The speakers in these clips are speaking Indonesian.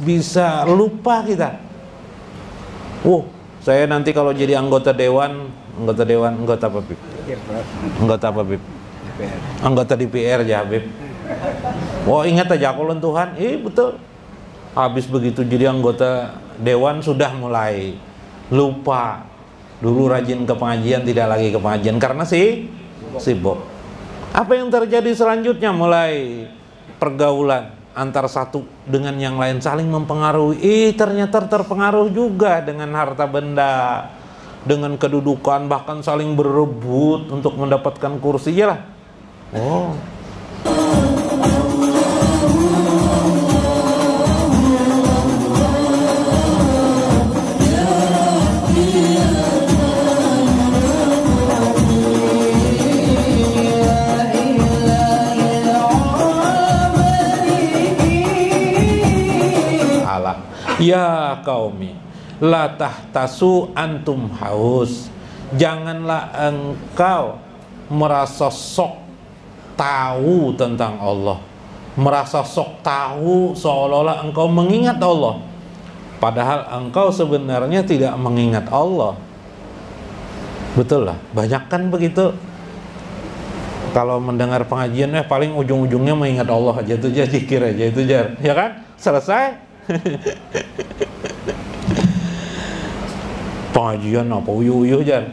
bisa lupa kita. Saya nanti kalau jadi anggota apa Bib? Anggota apa Bib? Anggota DPR ya Bib. Ingat aja kalau Tuhan, betul. Habis begitu jadi anggota dewan sudah mulai lupa. Dulu rajin ke pengajian, tidak lagi ke pengajian karena sibuk. Apa yang terjadi selanjutnya? Mulai pergaulan antar satu dengan yang lain saling mempengaruhi. Ternyata terpengaruh juga dengan harta benda, dengan kedudukan, bahkan saling berebut untuk mendapatkan kursi lah. Ya qaumi la tahtasu antum haus, janganlah engkau merasa sok tahu tentang Allah, merasa sok tahu seolah-olah engkau mengingat Allah, padahal engkau sebenarnya tidak mengingat Allah. Betul lah, banyak kan begitu. Kalau mendengar pengajian paling ujung-ujungnya mengingat Allah aja, itu aja, zikir aja, itu aja, ya kan? Selesai. Pengajian apa uyuh-uyuh aja,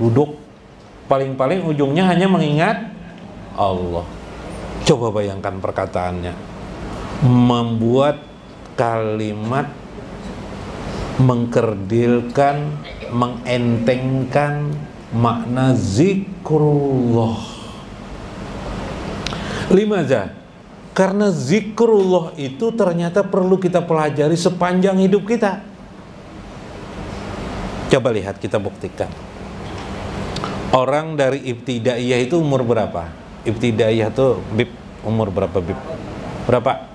duduk paling-paling ujungnya hanya mengingat Allah. Coba bayangkan perkataannya, membuat kalimat mengkerdilkan, mengentengkan makna zikrullah. Limaza? Karena zikrullah itu ternyata perlu kita pelajari sepanjang hidup kita. Coba lihat, kita buktikan. Orang dari ibtidaiyah itu umur berapa? Ibtidaiyah itu Bib, umur berapa Bib? Berapa?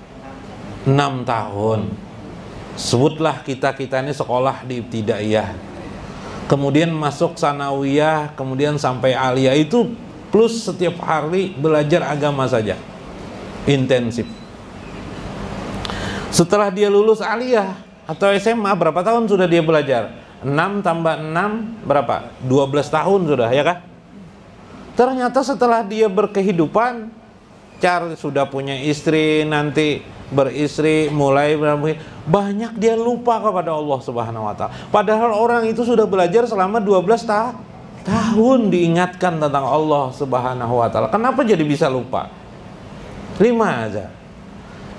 6 tahun. Sebutlah kita ini sekolah di ibtidaiyah. Kemudian masuk sanawiyah, kemudian sampai aliyah, itu plus setiap hari belajar agama saja. Intensif. Setelah dia lulus aliyah atau SMA, berapa tahun sudah dia belajar? 6 tambah 6 berapa? 12 tahun sudah, ya kan? Ternyata setelah dia berkehidupan, sudah punya istri, nanti beristri, mulai banyak dia lupa kepada Allah Subhanahu wa Ta'ala. Padahal orang itu sudah belajar selama 12 tahun diingatkan tentang Allah Subhanahu wa Ta'ala. Kenapa jadi bisa lupa? 5 aja.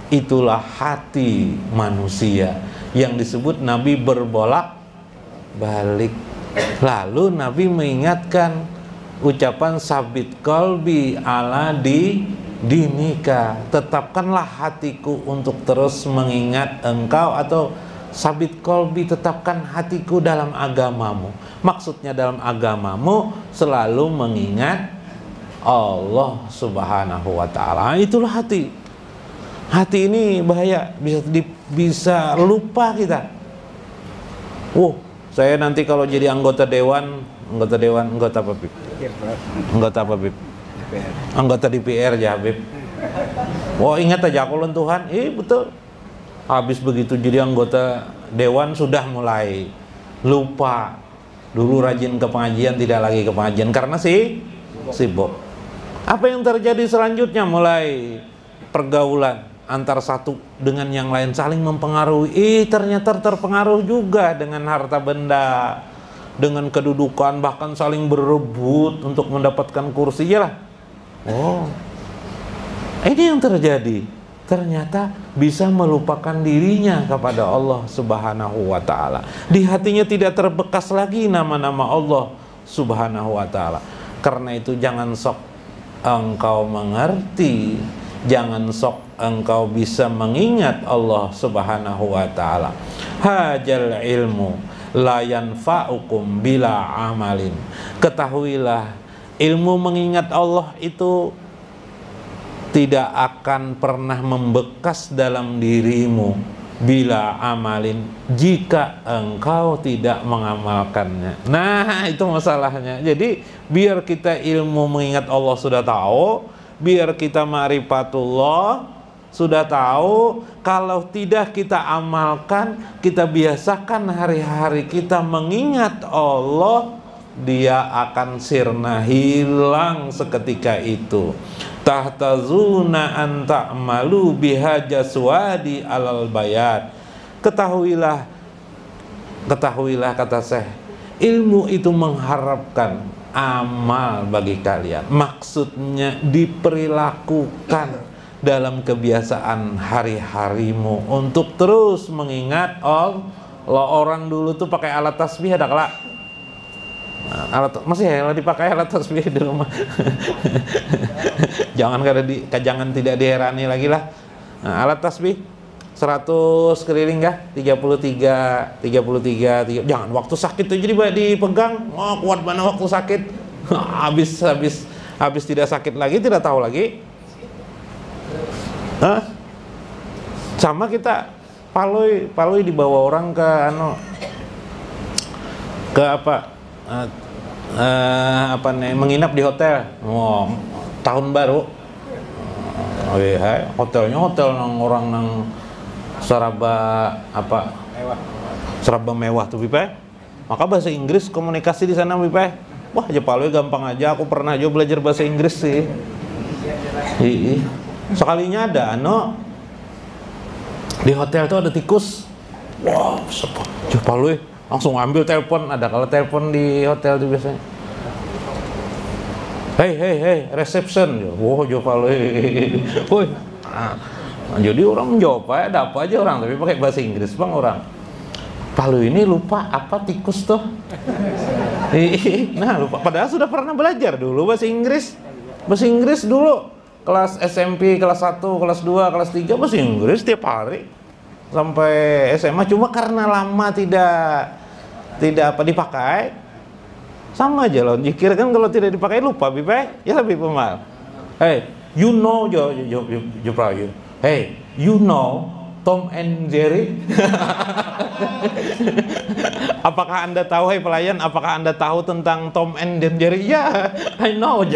Itulah hati manusia yang disebut Nabi berbolak-balik. Lalu Nabi mengingatkan ucapan sabit qalbi ala dinika, tetapkanlah hatiku untuk terus mengingat engkau, atau sabit qalbi, tetapkan hatiku dalam agamamu. Maksudnya dalam agamamu selalu mengingat Allah Subhanahu wa Ta'ala. Itulah hati. Hati ini bahaya, bisa lupa kita. Saya nanti kalau jadi anggota apa Bib? Anggota apa Bib? Anggota DPR ya Bib. Ingat aja kalau Tuhan, betul. Habis begitu jadi anggota dewan sudah mulai lupa. Dulu rajin ke pengajian, tidak lagi ke pengajian karena sibuk. Apa yang terjadi selanjutnya? Mulai pergaulan antar satu dengan yang lain saling mempengaruhi. Ternyata terpengaruh juga dengan harta benda, dengan kedudukan, bahkan saling berebut untuk mendapatkan kursi lah. Ini yang terjadi. Ternyata bisa melupakan dirinya kepada Allah Subhanahu wa Ta'ala. Di hatinya tidak terbekas lagi nama-nama Allah Subhanahu wa Ta'ala. Karena itu jangan sok engkau mengerti, jangan sok engkau bisa mengingat Allah Subhanahu wa Ta'ala. Hajal ilmu la yanfa'ukum bila amalin. Ketahuilah, ilmu mengingat Allah itu tidak akan pernah membekas dalam dirimu bila amalin, jika engkau tidak mengamalkannya. Nah, itu masalahnya. Jadi biar kita ilmu mengingat Allah sudah tahu, biar kita ma'rifatullah, sudah tahu kalau tidak kita amalkan, kita biasakan hari-hari kita mengingat Allah, dia akan sirna, hilang seketika itu. Tahtazuna an ta'malu biha jaswadi alal bayat. Ketahuilah kata Syekh, ilmu itu mengharapkan amal bagi kalian. Maksudnya diperilakukan dalam kebiasaan hari-harimu untuk terus mengingat Allah. Orang dulu tuh pakai alat tasbih, ada kelak alat masih ya dipakai alat tasbih di rumah. Jangan tidak diherani lagi lah. Nah, alat tasbih 100 keliling kah? 33. Jangan waktu sakit itu jadi dipegang. Oh, kuat mana waktu sakit. habis tidak sakit lagi, tidak tahu lagi. Hah? Sama kita paloi dibawa orang ke menginap di hotel. Tahun baru. Hotelnya hotel orang serba mewah tuh Bipai. Maka bahasa Inggris komunikasi di sana Bipai. Wah, aja paloi gampang aja. Aku pernah aja belajar bahasa Inggris sih. Sekalinya ada di hotel tuh ada tikus. Wah, paloi langsung ambil telepon. Ada kalau telepon di hotel itu biasanya. Hey, reception. Wah, jawab woi. Jadi orang menjawab ada apa aja orang, tapi pakai bahasa Inggris bang orang. Palu ini lupa apa tikus tuh. Nah, lupa. Padahal sudah pernah belajar dulu bahasa Inggris. Bahasa Inggris dulu kelas SMP, kelas 1, kelas 2, kelas 3 bahasa Inggris tiap hari. Sampai SMA, cuma karena lama tidak dipakai. Sama aja loh, jikir kan kalau tidak dipakai lupa Bipai, ya lebih pemal. Hey, you know hey, you know Tom and Jerry? Apakah Anda tahu, hai pelayan, apakah Anda tahu tentang Tom and Jerry? Ya, I know,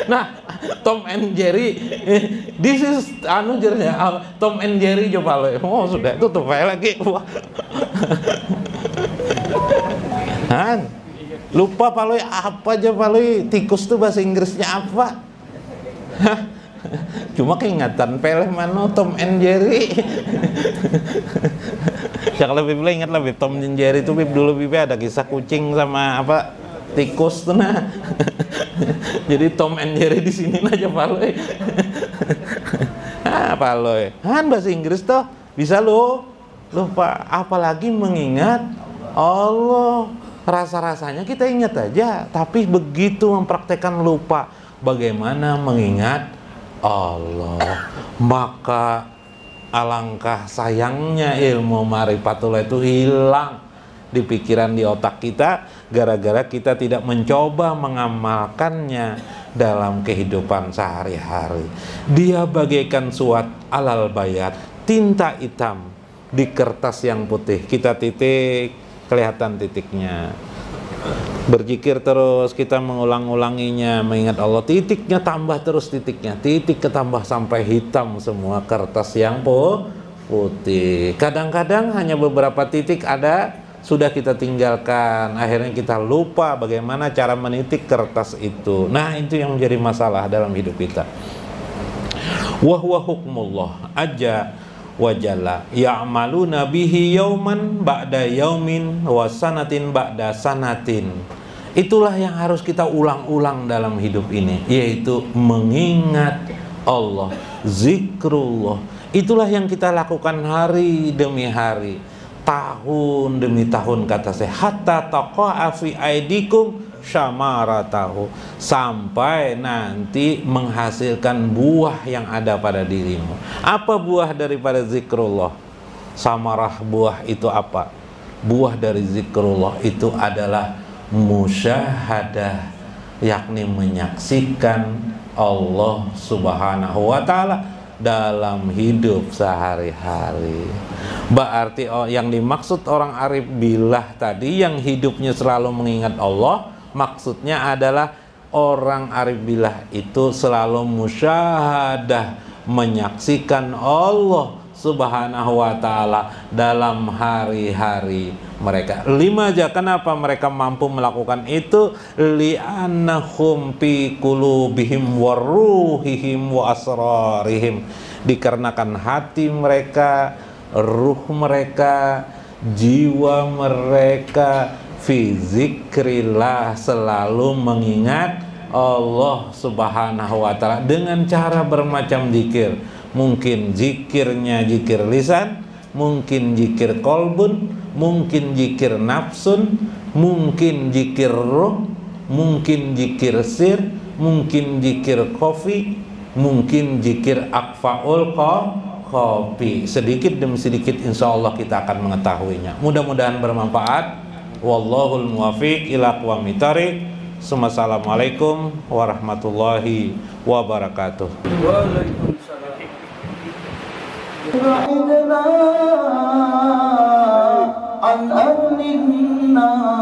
Nah, Tom and Jerry, this is Tom and Jerry coba lo. Oh, sudah tutup aja lagi. Lupa paloi apa aja paloi, tikus tuh bahasa Inggrisnya apa? Cuma keingatan peleh mana Tom and Jerry. Ya kalau Bib ingat lah Bib, Tom and Jerry itu Bib dulu Bib ada kisah kucing sama tikus tuh nah. Jadi Tom and Jerry di sini aja paloi. Paloi. Bahasa Inggris tuh bisa lupa, apalagi mengingat Allah. Rasa-rasanya kita ingat aja, tapi begitu mempraktekkan lupa bagaimana mengingat Allah. Maka alangkah sayangnya ilmu ma'rifatullah itu hilang di pikiran, di otak kita, gara-gara kita tidak mencoba mengamalkannya dalam kehidupan sehari-hari. Dia bagaikan suat alal bayat, tinta hitam di kertas yang putih. Kita titik, kelihatan titiknya. Berzikir terus, kita mengulang-ulanginya, mengingat Allah, titiknya tambah terus, titik ketambah sampai hitam semua kertas yang putih. Kadang-kadang hanya beberapa titik ada, sudah kita tinggalkan, akhirnya kita lupa bagaimana cara menitik kertas itu. Nah, itu yang menjadi masalah dalam hidup kita. Wa huwa hukmullah aja wajalla ya'maluna bihi yauman ba'da yaumin wa sanatin ba'da sanatin. Itulah yang harus kita ulang-ulang dalam hidup ini, yaitu mengingat Allah, zikrullah. Itulah yang kita lakukan hari demi hari, tahun demi tahun, kata saya, hatta taqa'a fi aidikum syamaratahu, sampai nanti menghasilkan buah yang ada pada dirimu. Apa buah daripada zikrullah? Samarah buah itu apa? Buah dari zikrullah itu adalah musyahadah, yakni menyaksikan Allah Subhanahu wa ta'ala dalam hidup sehari-hari. Berarti yang dimaksud orang arif billah tadi, yang hidupnya selalu mengingat Allah, maksudnya adalah orang arif billah itu selalu musyahadah menyaksikan Allah Subhanahu wa ta'ala dalam hari-hari mereka. 5 aja, kenapa mereka mampu melakukan itu? Li'annahum fi qulubihim wa ruhihim wa asrarihim, dikarenakan hati mereka, ruh mereka, jiwa mereka fi zikrillah, selalu mengingat Allah Subhanahu wa ta'ala dengan cara bermacam zikir. Mungkin zikirnya zikir lisan, mungkin zikir kolbun, mungkin zikir nafsun, mungkin zikir ruh, mungkin zikir sir, mungkin zikir kofi, mungkin zikir akfaul kopi. Sedikit demi sedikit insya Allah kita akan mengetahuinya. Mudah-mudahan bermanfaat. Wallahul muwafiq ila aqwamit thariq. Assalamualaikum warahmatullahi wabarakatuh. Waalaikumsalam. بعدنا عن أهل النار